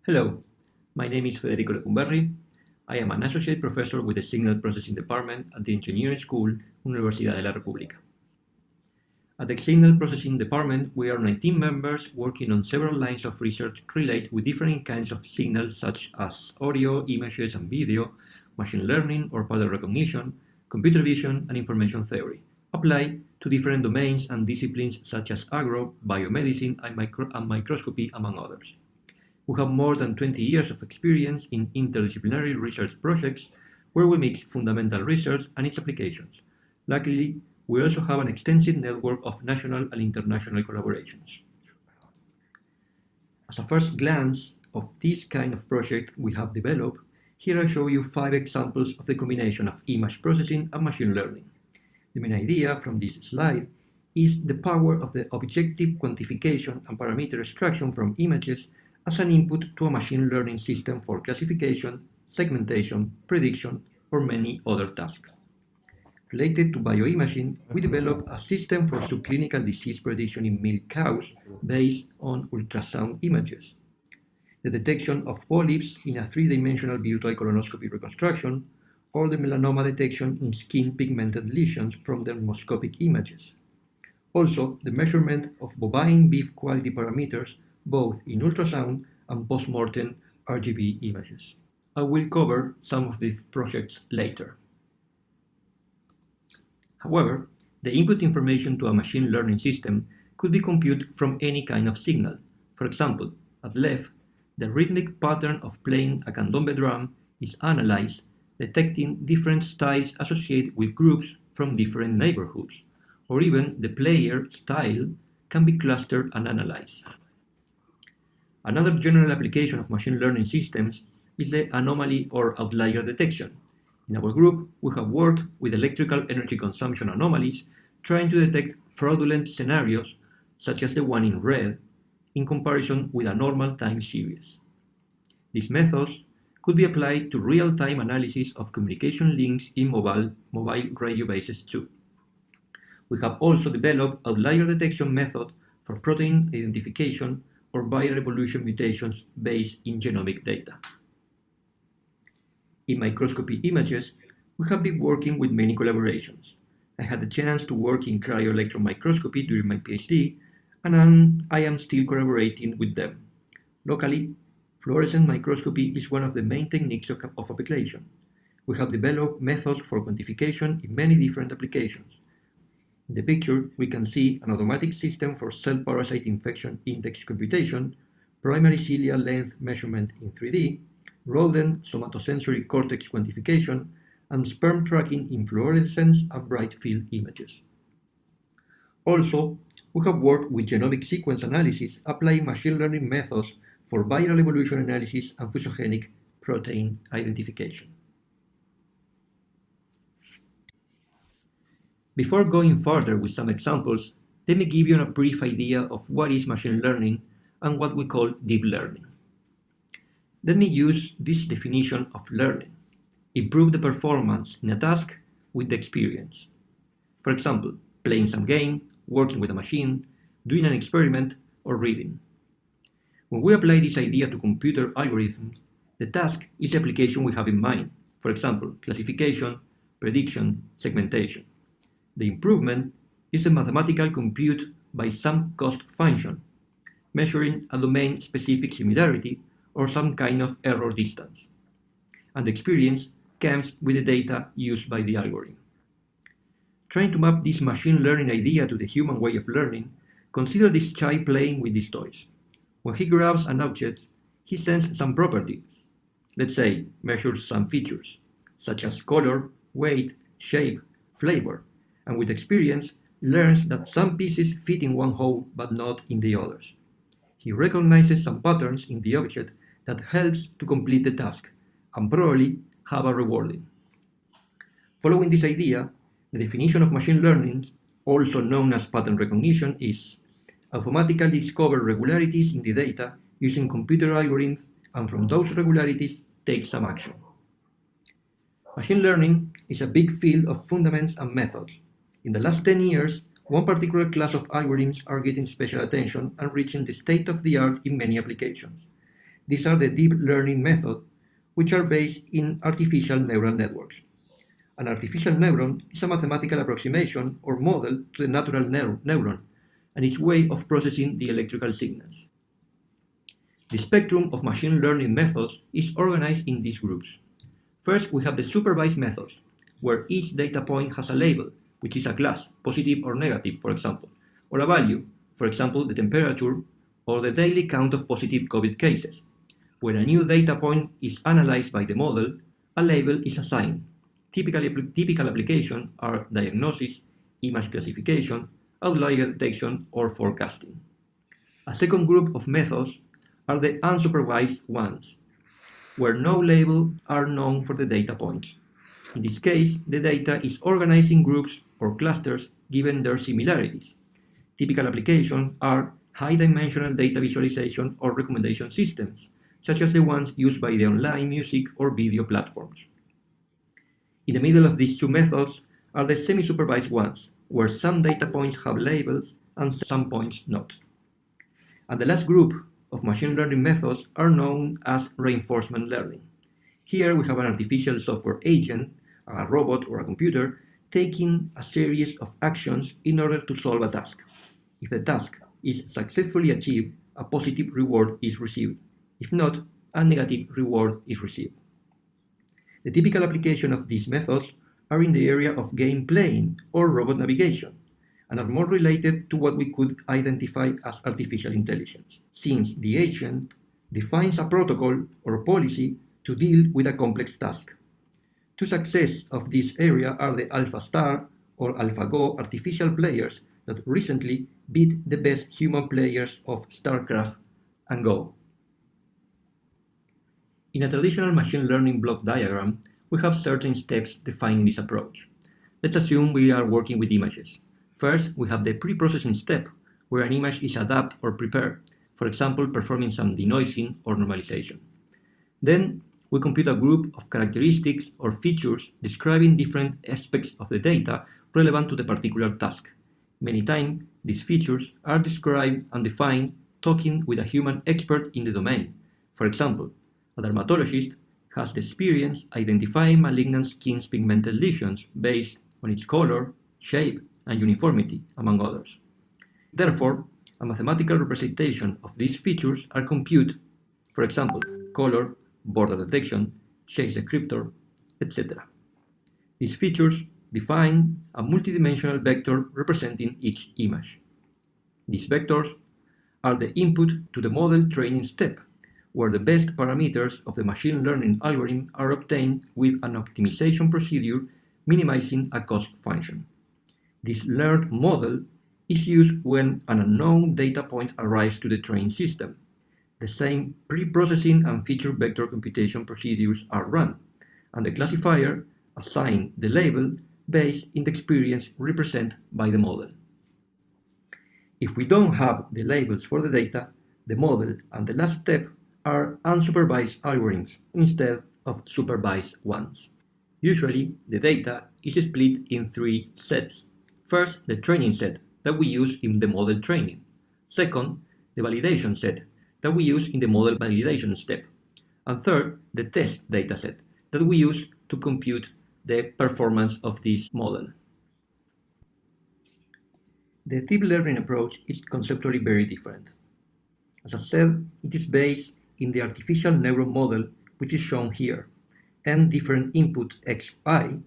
Hello, my name is Federico Lecumberry. I am an associate professor with the Signal Processing Department at the Engineering School, Universidad de la República. At the Signal Processing Department, we are 19 members working on several lines of research related with different kinds of signals such as audio, images, and video, machine learning or pattern recognition, computer vision, and information theory, applied to different domains and disciplines such as agro, biomedicine, and microscopy, among others. We have more than 20 years of experience in interdisciplinary research projects where we mix fundamental research and its applications. Luckily, we also have an extensive network of national and international collaborations. As a first glance of this kind of project we have developed, here I show you 5 examples of the combination of image processing and machine learning. The main idea from this slide is the power of the objective quantification and parameter extraction from images as an input to a machine learning system for classification, segmentation, prediction, or many other tasks. Related to bioimaging, we developed a system for subclinical disease prediction in milk cows based on ultrasound images. The detection of polyps in a 3-dimensional virtual colonoscopy reconstruction, or the melanoma detection in skin pigmented lesions from the microscopic images. Also, the measurement of bovine beef quality parameters both in ultrasound and post-mortem RGB images. I will cover some of these projects later. However, the input information to a machine learning system could be computed from any kind of signal. For example, at left, the rhythmic pattern of playing a candombe drum is analyzed, detecting different styles associated with groups from different neighborhoods, or even the player style can be clustered and analyzed. Another general application of machine learning systems is the anomaly or outlier detection. In our group, we have worked with electrical energy consumption anomalies, trying to detect fraudulent scenarios, such as the one in red, in comparison with a normal time series. These methods could be applied to real-time analysis of communication links in mobile radio bases too. We have also developed outlier detection method for protein identification or viral evolution mutations based in genomic data. In microscopy images, we have been working with many collaborations. I had the chance to work in cryo-electron microscopy during my PhD, and I am still collaborating with them. Locally, fluorescent microscopy is one of the main techniques of application. We have developed methods for quantification in many different applications. In the picture, we can see an automatic system for cell parasite infection index computation, primary ciliary length measurement in 3D, rodent somatosensory cortex quantification, and sperm tracking in fluorescence and bright field images. Also, we have worked with genomic sequence analysis, applying machine learning methods for viral evolution analysis and fusogenic protein identification. Before going further with some examples, let me give you a brief idea of what is machine learning and what we call deep learning. Let me use this definition of learning: improve the performance in a task with the experience. For example, playing some game, working with a machine, doing an experiment, or reading. When we apply this idea to computer algorithms, the task is the application we have in mind. For example, classification, prediction, segmentation. The improvement is a mathematical compute by some cost function, measuring a domain-specific similarity or some kind of error distance. And the experience comes with the data used by the algorithm. Trying to map this machine learning idea to the human way of learning, consider this child playing with these toys. When he grabs an object, he sends some properties. Let's say, measures some features, such as color, weight, shape, flavor, and with experience, learns that some pieces fit in one hole but not in the others. He recognizes some patterns in the object that helps to complete the task, and probably have a rewarding. Following this idea, the definition of machine learning, also known as pattern recognition, is automatically discover regularities in the data using computer algorithms, and from those regularities, take some action. Machine learning is a big field of fundamentals and methods. In the last 10 years, one particular class of algorithms are getting special attention and reaching the state of the art in many applications. These are the deep learning methods, which are based in artificial neural networks. An artificial neuron is a mathematical approximation or model to the natural neuron and its way of processing the electrical signals. The spectrum of machine learning methods is organized in these groups. First, we have the supervised methods, where each data point has a label, which is a class, positive or negative, for example, or a value, for example, the temperature or the daily count of positive COVID cases. When a new data point is analyzed by the model, a label is assigned. Typical applications are diagnosis, image classification, outlier detection, or forecasting. A second group of methods are the unsupervised ones, where no labels are known for the data points. In this case, the data is organized in groups or clusters given their similarities. Typical applications are high-dimensional data visualization or recommendation systems, such as the ones used by the online music or video platforms. In the middle of these two methods are the semi-supervised ones, where some data points have labels and some points not. And the last group of machine learning methods are known as reinforcement learning. Here we have an artificial software agent, a robot or a computer, taking a series of actions in order to solve a task. If the task is successfully achieved, a positive reward is received. If not, a negative reward is received. The typical application of these methods are in the area of game playing or robot navigation, and are more related to what we could identify as artificial intelligence, since the agent defines a protocol or policy to deal with a complex task. Two successes of this area are the AlphaStar or AlphaGo artificial players that recently beat the best human players of StarCraft and Go. In a traditional machine learning block diagram, we have certain steps defining this approach. Let's assume we are working with images. First, we have the pre-processing step, where an image is adapted or prepared, for example, performing some denoising or normalization. Then, we compute a group of characteristics or features describing different aspects of the data relevant to the particular task. Many times, these features are described and defined talking with a human expert in the domain. For example, a dermatologist has the experience identifying malignant skin pigmented lesions based on its color, shape, and uniformity, among others. Therefore, a mathematical representation of these features are computed, for example, color, border detection, shade descriptor, etc. These features define a multidimensional vector representing each image. These vectors are the input to the model training step, where the best parameters of the machine learning algorithm are obtained with an optimization procedure minimizing a cost function. This learned model is used when an unknown data point arrives to the training system. The same pre-processing and feature vector computation procedures are run, and the classifier assigns the label based in the experience represented by the model. If we don't have the labels for the data, the model and the last step are unsupervised algorithms instead of supervised ones. Usually, the data is split in three sets. First, the training set that we use in the model training. Second, the validation set that we use in the model validation step. And third, the test dataset that we use to compute the performance of this model. The deep learning approach is conceptually very different. As I said, it is based in the artificial neuron model, which is shown here, and different input xi,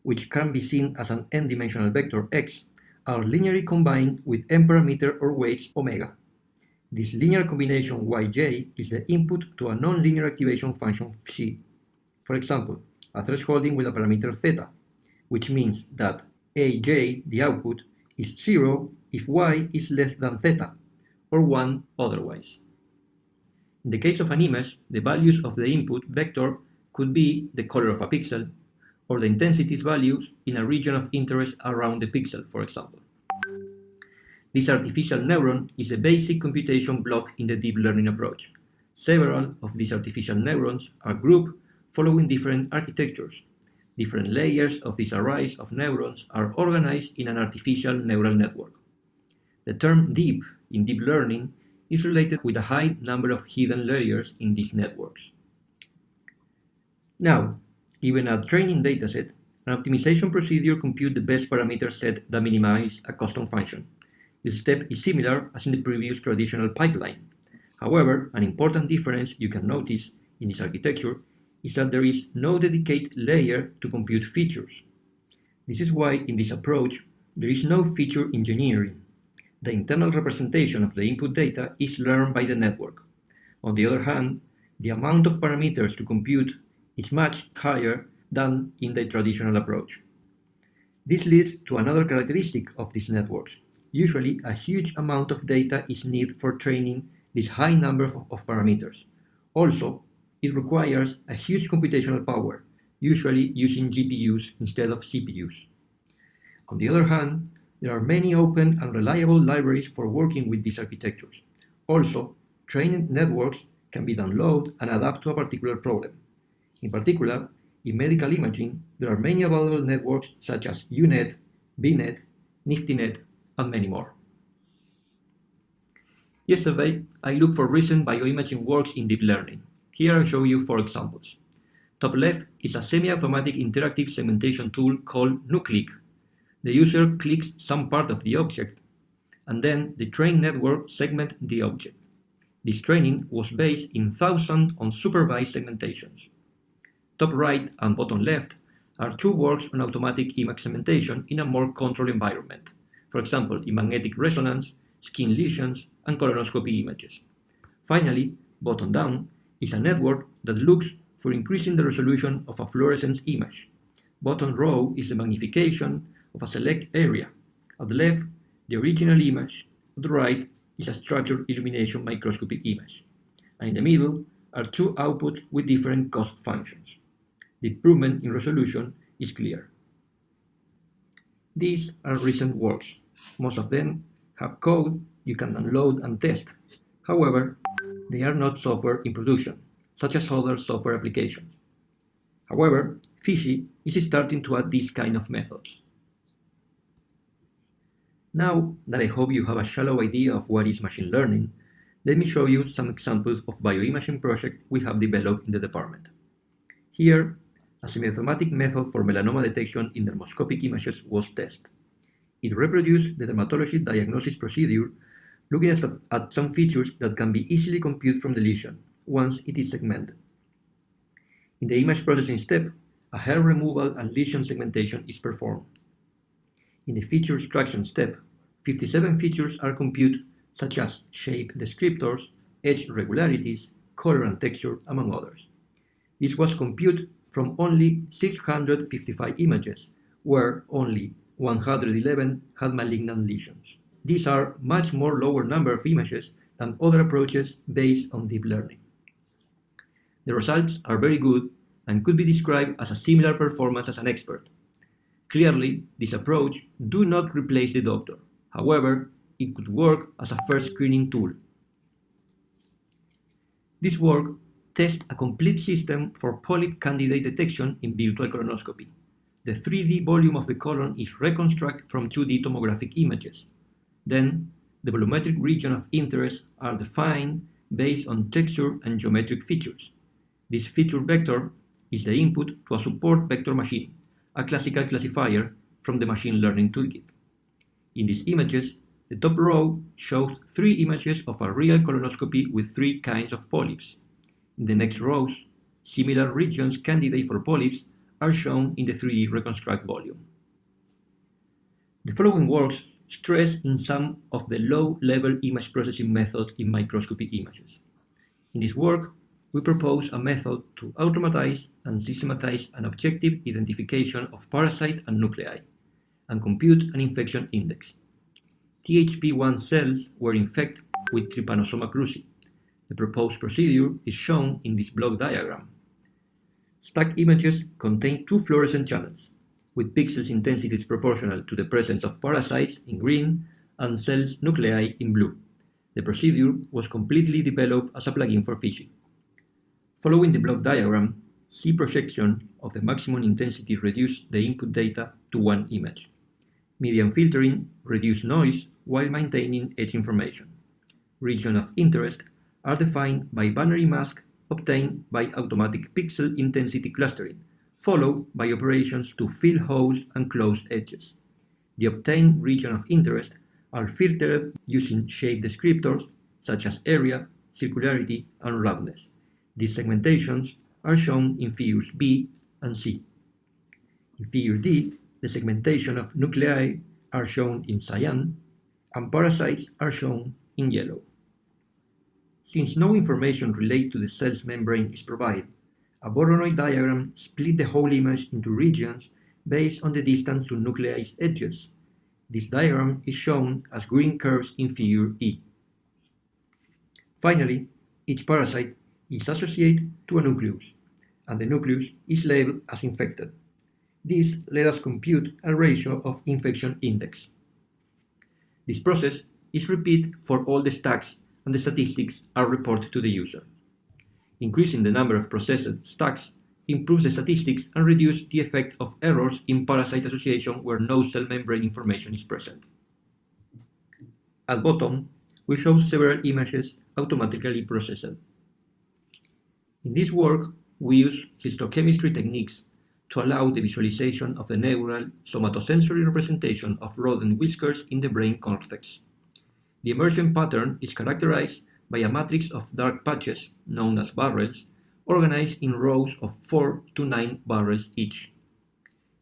which can be seen as an n-dimensional vector x, are linearly combined with n-parameter or weights omega. This linear combination yj is the input to a nonlinear activation function psi. For example, a thresholding with a parameter theta, which means that aj, the output, is 0 if y is less than theta, or 1 otherwise. In the case of an image, the values of the input vector could be the color of a pixel, or the intensities values in a region of interest around the pixel, for example. This artificial neuron is a basic computation block in the deep learning approach. Several of these artificial neurons are grouped following different architectures. Different layers of this array of neurons are organized in an artificial neural network. The term deep in deep learning is related with a high number of hidden layers in these networks. Now, given a training dataset, an optimization procedure computes the best parameter set that minimizes a custom function. This step is similar as in the previous traditional pipeline. However, an important difference you can notice in this architecture is that there is no dedicated layer to compute features. This is why in this approach, there is no feature engineering. The internal representation of the input data is learned by the network. On the other hand, the amount of parameters to compute is much higher than in the traditional approach. This leads to another characteristic of these networks. Usually, a huge amount of data is needed for training this high number of parameters. Also, it requires a huge computational power, usually using GPUs instead of CPUs. On the other hand, there are many open and reliable libraries for working with these architectures. Also, training networks can be downloaded and adapt to a particular problem. In particular, in medical imaging, there are many available networks such as UNet, VNet, NiftyNet, and many more. Yesterday, I looked for recent bioimaging works in deep learning. Here I show you 4 examples. Top left is a semi-automatic interactive segmentation tool called Nuclick. The user clicks some part of the object, and then the trained network segments the object. This training was based in thousands on supervised segmentations. Top right and bottom left are 2 works on automatic image segmentation in a more controlled environment, for example, in magnetic resonance, skin lesions, and colonoscopy images. Finally, bottom down is a network that looks for increasing the resolution of a fluorescence image. Bottom row is the magnification of a select area. At the left, the original image. At the right is a structured illumination microscopic image. And in the middle are 2 outputs with different cost functions. The improvement in resolution is clear. These are recent works. Most of them have code you can download and test. However, they are not software in production, such as other software applications. However, Fishy is starting to add these kind of methods. Now that I hope you have a shallow idea of what is machine learning, let me show you some examples of bioimaging projects we have developed in the department. Here, a semi-automatic method for melanoma detection in dermoscopic images was tested. It reproduced the dermatology diagnosis procedure, looking at some features that can be easily computed from the lesion once it is segmented. In the image processing step, a hair removal and lesion segmentation is performed. In the feature extraction step, 57 features are computed, such as shape descriptors, edge regularities, color and texture, among others. This was computed from only 655 images, where only 111 had malignant lesions. These are much more lower number of images than other approaches based on deep learning. The results are very good and could be described as a similar performance as an expert. Clearly, this approach does not replace the doctor. However, it could work as a first screening tool. This work tests a complete system for polyp candidate detection in virtual colonoscopy. The 3D volume of the colon is reconstructed from 2D tomographic images. Then, the volumetric region of interest are defined based on texture and geometric features. This feature vector is the input to a support vector machine, a classical classifier from the machine learning toolkit. In these images, the top row shows 3 images of a real colonoscopy with 3 kinds of polyps. In the next rows, similar regions candidate for polyps are shown in the 3D reconstruct volume. The following works stress in some of the low-level image processing methods in microscopic images. In this work, we propose a method to automatize and systematize an objective identification of parasite and nuclei, and compute an infection index. THP1 cells were infected with Trypanosoma cruzi. The proposed procedure is shown in this block diagram. Stacked images contain 2 fluorescent channels, with pixels intensities proportional to the presence of parasites in green and cells nuclei in blue. The procedure was completely developed as a plugin for Fishy. Following the block diagram, C projection of the maximum intensity reduced the input data to 1 image. Median filtering reduced noise while maintaining edge information. Regions of interest are defined by binary mask obtained by automatic pixel intensity clustering, followed by operations to fill holes and close edges. The obtained regions of interest are filtered using shape descriptors such as area, circularity, and roundness. These segmentations are shown in figures B and C. In figure D, the segmentation of nuclei are shown in cyan, and parasites are shown in yellow. Since no information related to the cell's membrane is provided, a Voronoi diagram splits the whole image into regions based on the distance to nuclei edges. This diagram is shown as green curves in figure E. Finally, each parasite is associated to a nucleus, and the nucleus is labeled as infected. This let us compute a ratio of infection index. This process is repeated for all the stacks, and the statistics are reported to the user. Increasing the number of processed stacks improves the statistics and reduces the effect of errors in parasite association where no cell membrane information is present. At bottom, we show several images automatically processed. In this work, we use histochemistry techniques to allow the visualization of the neural somatosensory representation of rodent whiskers in the brain cortex. The emergent pattern is characterized by a matrix of dark patches, known as barrels, organized in rows of 4 to 9 barrels each.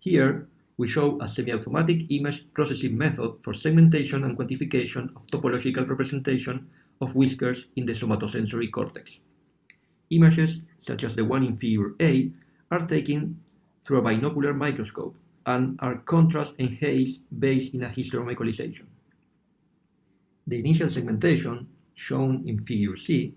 Here, we show a semi-automatic image processing method for segmentation and quantification of topological representation of whiskers in the somatosensory cortex. Images, such as the one in figure A, are taken through a binocular microscope and are contrast enhanced based in a hysteromecolization. The initial segmentation, shown in figure C,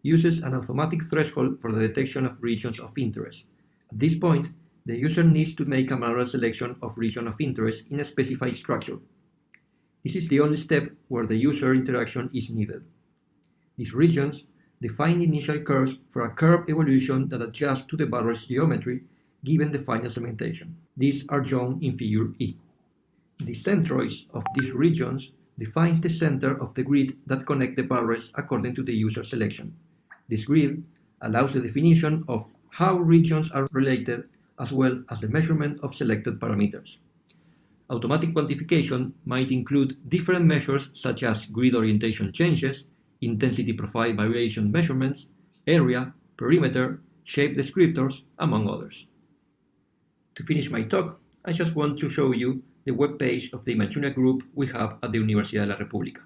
uses an automatic threshold for the detection of regions of interest. At this point, the user needs to make a manual selection of region of interest in a specified structure. This is the only step where the user interaction is needed. These regions define the initial curves for a curve evolution that adjusts to the barrel's geometry given the final segmentation. These are shown in figure E. The centroids of these regions defines the center of the grid that connect the barrels according to the user selection. This grid allows the definition of how regions are related as well as the measurement of selected parameters. Automatic quantification might include different measures such as grid orientation changes, intensity profile variation measurements, area, perimeter, shape descriptors, among others. To finish my talk, I just want to show you the web page of the Imagineer group we have at the Universidad de la República.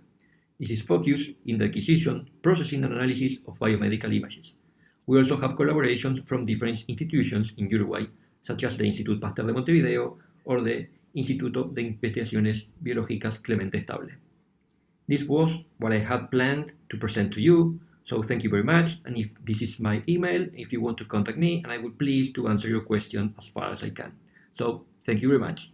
This is focused in the acquisition, processing, and analysis of biomedical images. We also have collaborations from different institutions in Uruguay, such as the Instituto Pasteur de Montevideo or the Instituto de Investigaciones Biológicas Clemente Estable. This was what I had planned to present to you, so thank you very much, and if this is my email, if you want to contact me, and I will please to answer your question as far as I can. So, thank you very much.